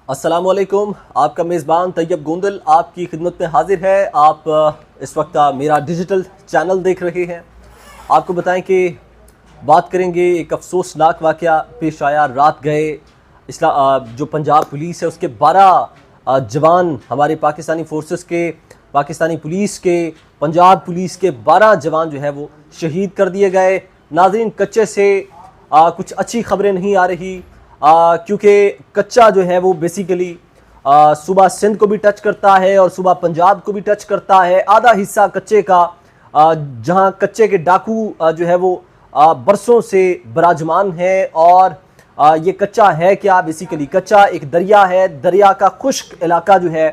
अस्सलामुअलैकुम। आपका मेज़बान तैयब गोंदल आपकी खिदमत में हाजिर है। आप इस वक्त मेरा डिजिटल चैनल देख रहे हैं। आपको बताएं कि बात करेंगे एक अफसोसनाक वाक़या पेश आया। रात गए जो पंजाब पुलिस है उसके 12 जवान हमारे पाकिस्तानी फोर्सेस के, पाकिस्तानी पुलिस के, पंजाब पुलिस के 12 जवान जो है वो शहीद कर दिए गए। नाज़रीन, कच्चे से कुछ अच्छी खबरें नहीं आ रही, क्योंकि कच्चा जो है वो बेसिकली सुबह सिंध को भी टच करता है और सुबह पंजाब को भी टच करता है। आधा हिस्सा कच्चे का, जहां कच्चे के डाकू जो है वो बरसों से विराजमान है। और ये कच्चा है क्या? बेसिकली कच्चा एक दरिया है। दरिया का खुश्क इलाका जो है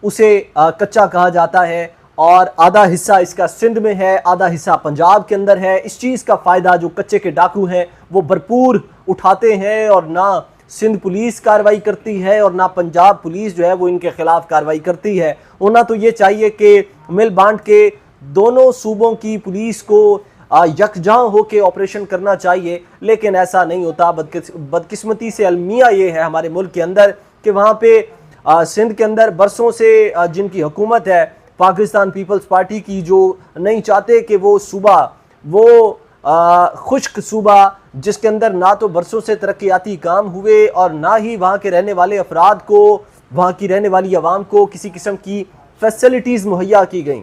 उसे कच्चा कहा जाता है और आधा हिस्सा इसका सिंध में है, आधा हिस्सा पंजाब के अंदर है। इस चीज़ का फ़ायदा जो कच्चे के डाकू हैं वो भरपूर उठाते हैं और ना सिंध पुलिस कार्रवाई करती है और ना पंजाब पुलिस जो है वो इनके खिलाफ कार्रवाई करती है। होना तो ये चाहिए कि मिल बांट के दोनों सूबों की पुलिस को यकजां होकर ऑपरेशन करना चाहिए, लेकिन ऐसा नहीं होता। बदकिस्मती से अलमिया ये है हमारे मुल्क के अंदर कि वहाँ पे सिंध के अंदर बरसों से जिनकी हुकूमत है पाकिस्तान पीपल्स पार्टी की, जो नहीं चाहते कि वो सूबा, वो खुश्क सूबा जिसके अंदर ना तो बरसों से तरक्याती काम हुए और ना ही वहाँ के रहने वाले अफराद को, वहाँ की रहने वाली आवाम को किसी किस्म की फैसिलिटीज़ मुहैया की गई।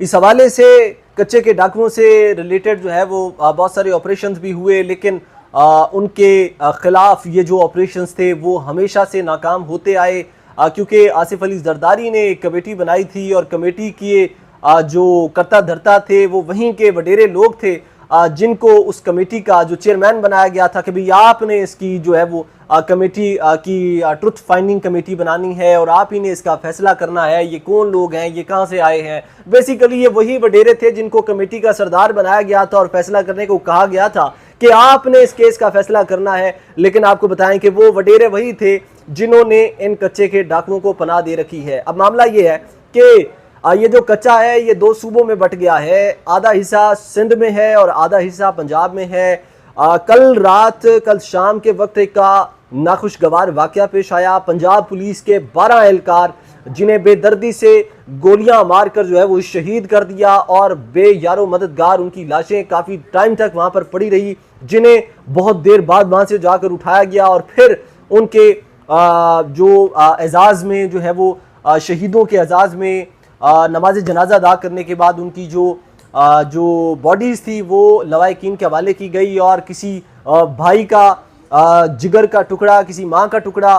इस हवाले से कच्चे के डाकुओं से रिलेटेड जो है वो बहुत सारे ऑपरेशंस भी हुए, लेकिन उनके ख़िलाफ़ ये जो ऑपरेशंस थे वो हमेशा से नाकाम होते आए, क्योंकि आसिफ अली जरदारी ने एक कमेटी बनाई थी और कमेटी के जो करता धरता थे वो वहीं के वडेरे लोग थे, जिनको उस कमेटी का जो चेयरमैन बनाया गया था कि भाई आपने इसकी जो है वो कमेटी की ट्रुथ फाइंडिंग कमेटी बनानी है और आप ही ने इसका फैसला करना है। ये कौन लोग हैं, ये कहाँ से आए हैं। बेसिकली ये वही वडेरे थे जिनको कमेटी का सरदार बनाया गया था और फैसला करने को कहा गया था कि आपने इस केस का फैसला करना है। लेकिन आपको बताएं कि वो वडेरे वही थे जिन्होंने इन कच्चे के डाकुओं को पनाह दे रखी है। अब मामला ये है कि ये जो कच्चा है ये दो सूबों में बट गया है। आधा हिस्सा सिंध में है और आधा हिस्सा पंजाब में है। कल शाम के वक्त एक नाखुशगवार वाकया पेश आया। पंजाब पुलिस के 12 एहलकार जिन्हें बेदर्दी से गोलियां मारकर जो है वो शहीद कर दिया और बेयारो मददगार उनकी लाशें काफ़ी टाइम तक वहां पर पड़ी रही, जिन्हें बहुत देर बाद वहां से जाकर उठाया गया और फिर उनके जो एजाज़ में जो है वो शहीदों के एजाज़ में नमाज जनाजा अदा करने के बाद उनकी जो बॉडीज़ थी वो लवाहिकीन के हवाले की गई और किसी भाई का जिगर का टुकड़ा, किसी माँ का टुकड़ा,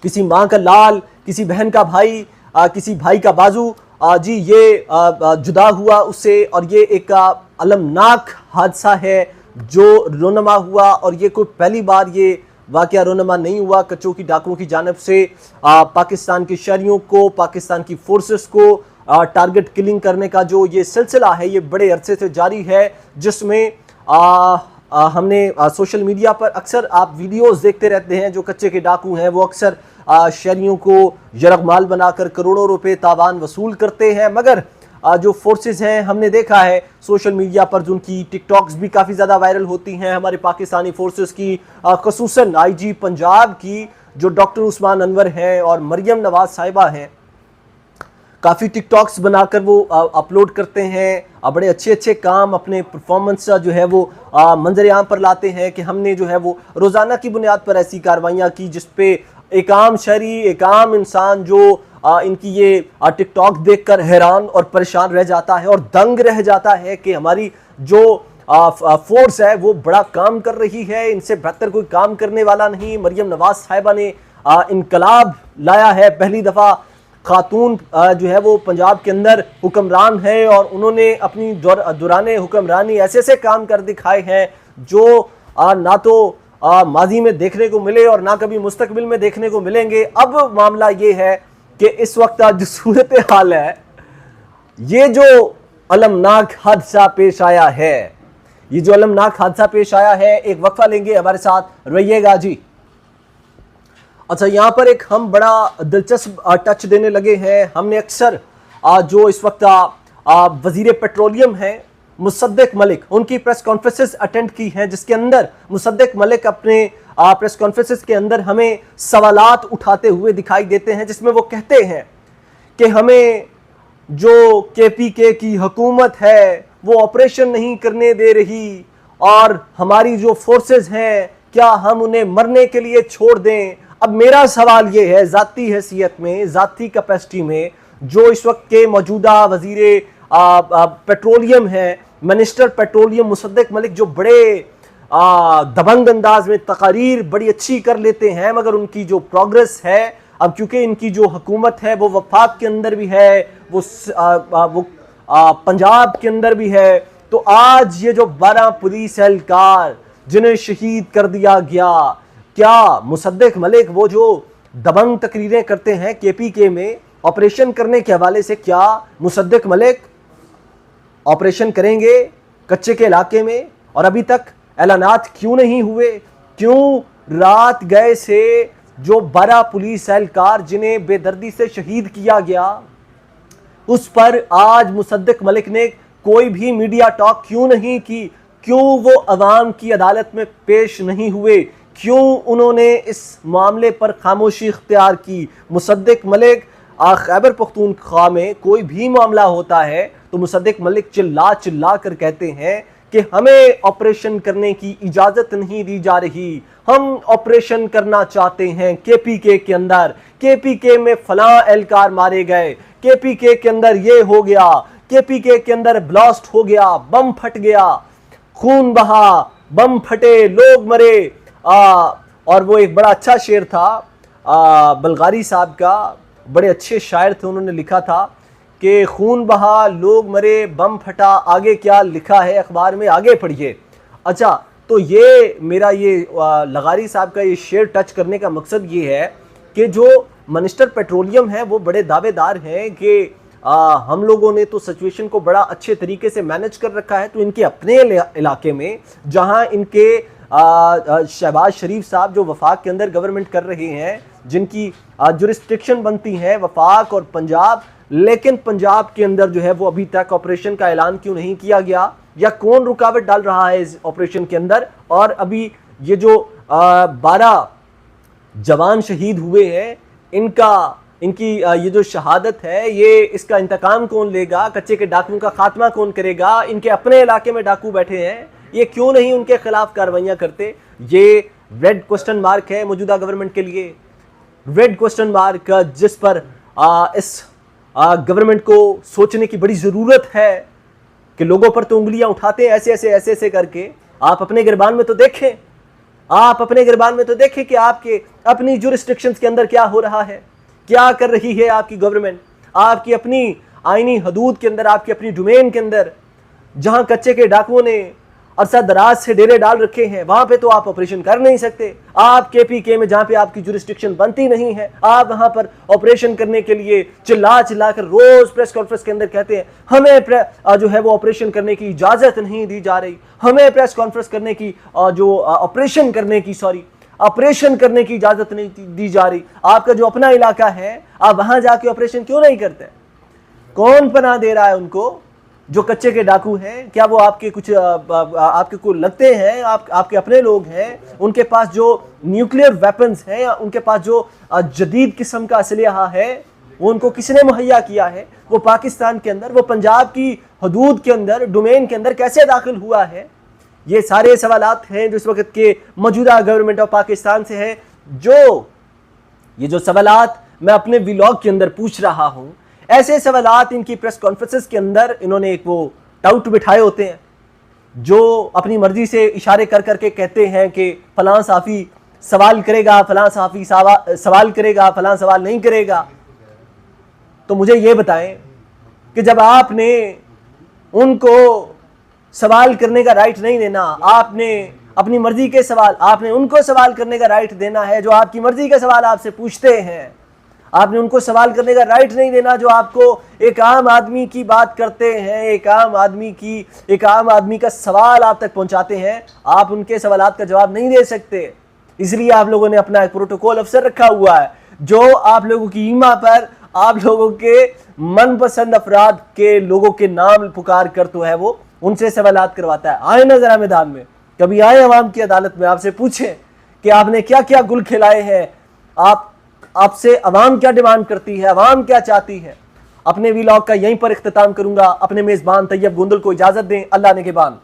किसी माँ का लाल, किसी बहन का भाई, किसी भाई का बाजू जी ये जुदा हुआ उससे। और ये एक अलमनाक हादसा है जो रोनमा हुआ और ये कोई पहली बार ये वाकया रोनमा नहीं हुआ। कच्चों की डाकुओं की जानिब से पाकिस्तान के शहरियों को, पाकिस्तान की फोर्सेस को टारगेट किलिंग करने का जो ये सिलसिला है ये बड़े अरसे से जारी है, जिसमें हमने सोशल मीडिया पर अक्सर आप वीडियोस देखते रहते हैं। जो कच्चे के डाकू हैं वो अक्सर शहरियों को यरगमाल बनाकर करोड़ों रुपए तावान वसूल करते हैं, मगर जो फोर्सेस हैं हमने देखा है सोशल मीडिया पर जो उनकी टिकटॉक्स भी काफ़ी ज़्यादा वायरल होती हैं हमारे पाकिस्तानी फोर्सेस की, खसूसन आईजी पंजाब की जो डॉक्टर उस्मान अनवर हैं और मरियम नवाज साहिबा हैं, काफ़ी टिकटॉक्स बनाकर वो अपलोड करते हैं। बड़े अच्छे अच्छे काम अपने परफॉर्मेंस जो है वो मंजर आम पर लाते हैं कि हमने जो है वो रोज़ाना की बुनियाद पर ऐसी कार्रवाइयाँ की जिस पे एक आम शहरी, एक आम इंसान जो इनकी ये टिकटॉक देखकर हैरान और परेशान रह जाता है और दंग रह जाता है कि हमारी जो फोर्स है वो बड़ा काम कर रही है, इनसे बेहतर कोई काम करने वाला नहीं। मरियम नवाज साहिबा ने इनकलाब लाया है। पहली दफ़ा खातून जो है वो पंजाब के अंदर हुक्मरान है और उन्होंने अपनी दौरान हुक्मरानी ऐसे ऐसे काम कर दिखाए हैं जो ना तो माजी में देखने को मिले और ना कभी मुस्तकबिल में देखने को मिलेंगे। अब मामला ये है कि इस वक्त जो सूरत हाल है, ये जो अलमनाक हादसा पेश आया है, ये जो अलमनाक हादसा पेश आया है, एक वक्फा लेंगे, हमारे साथ रहिएगा जी। अच्छा, यहाँ पर एक हम बड़ा दिलचस्प टच देने लगे हैं। हमने अक्सर जो इस वक्त वजीर पेट्रोलियम हैं मुसद्दिक मलिक, उनकी प्रेस कॉन्फ्रेंसेस अटेंड की हैं जिसके अंदर मुसद्दिक मलिक अपने प्रेस कॉन्फ्रेंसेस के अंदर हमें सवालात उठाते हुए दिखाई देते हैं, जिसमें वो कहते हैं कि हमें जो केपीके की हुकूमत है वो ऑपरेशन नहीं करने दे रही और हमारी जो फोर्सेस हैं क्या हम उन्हें मरने के लिए छोड़ दें। अब मेरा सवाल ये है, ज़ाती हैसियत में, ज़ाती कैपेसिटी में, जो इस वक्त के मौजूदा वजीर पेट्रोलियम है, मिनिस्टर पेट्रोलियम मुसद्दिक मलिक, जो बड़े दबंग अंदाज में तकारीर बड़ी अच्छी कर लेते हैं, मगर उनकी जो प्रोग्रेस है, अब क्योंकि इनकी जो हुकूमत है वो वफाक के अंदर भी है, वो पंजाब के अंदर भी है, तो आज ये जो 12 पुलिस एहलकार जिन्हें शहीद कर दिया गया, क्या मुसद्दिक मलिक वो जो दबंग तकरीरें करते हैं केपीके में ऑपरेशन करने के हवाले से, क्या मुसद्दिक मलिक ऑपरेशन करेंगे कच्चे के इलाके में? और अभी तक ऐलानात क्यों नहीं हुए? क्यों रात गए से जो 12 पुलिस एहलकार जिन्हें बेदर्दी से शहीद किया गया, उस पर आज मुसद्दिक मलिक ने कोई भी मीडिया टॉक क्यों नहीं की? क्यों वो अवाम की अदालत में पेश नहीं हुए? क्यों उन्होंने इस मामले पर खामोशी इख्तियार की? मुसद्दिक मलिक खैबर पख्तूनख्वा में कोई भी मामला होता है तो मुसद्दिक मलिक चिल्ला चिल्ला कर कहते हैं कि हमें ऑपरेशन करने की इजाज़त नहीं दी जा रही, हम ऑपरेशन करना चाहते हैं केपीके के अंदर, केपीके में फलां एहलकार मारे गए, केपीके के अंदर ये हो गया, केपीके के अंदर ब्लास्ट हो गया, बम फट गया, खून बहा, बम फटे, लोग मरे। और वो एक बड़ा अच्छा शेर था बलगारी साहब का, बड़े अच्छे शायर थे, उन्होंने लिखा था कि खून बहा, लोग मरे, बम फटा, आगे क्या लिखा है अखबार में आगे पढ़िए। अच्छा, तो ये मेरा ये लगारी साहब का ये शेर टच करने का मकसद ये है कि जो मिनिस्टर पेट्रोलियम है वो बड़े दावेदार हैं कि हम लोगों ने तो सिचुएशन को बड़ा अच्छे तरीके से मैनेज कर रखा है, तो इनके अपने इलाके में जहां इनके शहबाज शरीफ साहब जो वफाक के अंदर गवर्नमेंट कर रहे हैं, जिनकी जुरिस्डिक्शन बनती है वफाक और पंजाब, लेकिन पंजाब के अंदर जो है वो अभी तक ऑपरेशन का ऐलान क्यों नहीं किया गया, या कौन रुकावट डाल रहा है इस ऑपरेशन के अंदर? और अभी ये जो 12 जवान शहीद हुए हैं, इनकी ये जो शहादत है, ये इसका इंतकाम कौन लेगा? कच्चे के डाकुओं का खात्मा कौन करेगा? इनके अपने इलाके में डाकू बैठे हैं, ये क्यों नहीं उनके खिलाफ कार्रवाइयां करते? ये रेड क्वेश्चन मार्क है मौजूदा गवर्नमेंट के लिए, रेड क्वेश्चन मार्क, जिस पर इस गवर्नमेंट को सोचने की बड़ी ज़रूरत है कि लोगों पर तो उंगलियां उठाते हैं ऐसे करके। आप अपने गिरबान में तो देखें, आप अपने गिरबान में तो देखें कि आपके अपनी जुरिस्डिक्शंस के अंदर क्या हो रहा है, क्या कर रही है आपकी गवर्नमेंट, आपकी अपनी आईनी हदूद के अंदर, आपकी अपनी डोमेन के अंदर, जहां कच्चे के डाकुओं ने अरसा दराज से डेरे डाल रखे हैं, वहां पे तो आप ऑपरेशन कर नहीं सकते। आप केपीके में जहां पे आपकी जुरिस्डिक्शन बनती नहीं है, आप वहां पर ऑपरेशन करने के लिए चिल्ला चिल्ला कर रोज प्रेस कॉन्फ्रेंस के अंदर कहते हैं हमें जो है वो ऑपरेशन करने की इजाजत नहीं दी जा रही, हमें प्रेस कॉन्फ्रेंस करने की ऑपरेशन करने की इजाजत नहीं दी जा रही। आपका जो अपना इलाका है, आप वहां जाके ऑपरेशन क्यों नहीं करते? कौन पनाह दे रहा है उनको? जो कच्चे के डाकू हैं, क्या वो आपके कुछ आपके को लगते हैं? आपके अपने लोग हैं, उनके पास जो न्यूक्लियर वेपन्स हैं, या उनके पास जो जदीद किस्म का असलहा है, वो उनको किसने मुहैया किया है? वो पाकिस्तान के अंदर, वो पंजाब की हदूद के अंदर, डोमेन के अंदर कैसे दाखिल हुआ है? ये सारे सवालात हैं जो इस वक्त के मौजूदा गवर्नमेंट ऑफ पाकिस्तान से हैं। ये जो सवालात मैं अपने व्लॉग के अंदर पूछ रहा हूं, ऐसे सवालात इनकी प्रेस कॉन्फ्रेंसेस के अंदर इन्होंने एक वो टाउट बिठाए होते हैं, जो अपनी मर्जी से इशारे कर करके कहते हैं कि फलां साफ़ी सवाल करेगा, फलां साफ़ी सवाल करेगा, फलां सवाल नहीं करेगा। तो मुझे ये बताएं कि जब आपने उनको सवाल करने का राइट नहीं देना, आपने अपनी मर्जी के सवाल, आपने उनको सवाल करने का राइट देना है जो आपकी मर्जी के सवाल आपसे पूछते हैं। आपने उनको सवाल करने का राइट नहीं देना जो आपको एक आम आदमी की बात करते हैं, एक आम आदमी का सवाल आप तक पहुंचाते हैं। आप उनके सवालात का जवाब नहीं दे सकते, इसलिए आप लोगों ने अपना एक प्रोटोकॉल अफसर रखा हुआ है जो आप लोगों की ईमा पर आप लोगों के मनपसंद अफराद के लोगों के नाम पुकार कर तो है वो उनसे सवालात करवाता है। आए ना जरा मैदान में, कभी आए अवाम की अदालत में, आपसे पूछें कि आपने क्या क्या गुल खिलाए हैं, आपसे अवाम क्या डिमांड करती है, अवाम क्या चाहती है। अपने व्लॉग का यहीं पर इख्तिताम करूंगा। अपने मेज़बान तैयब गोंदल को इजाज़त दें। अल्लाह ने के बान।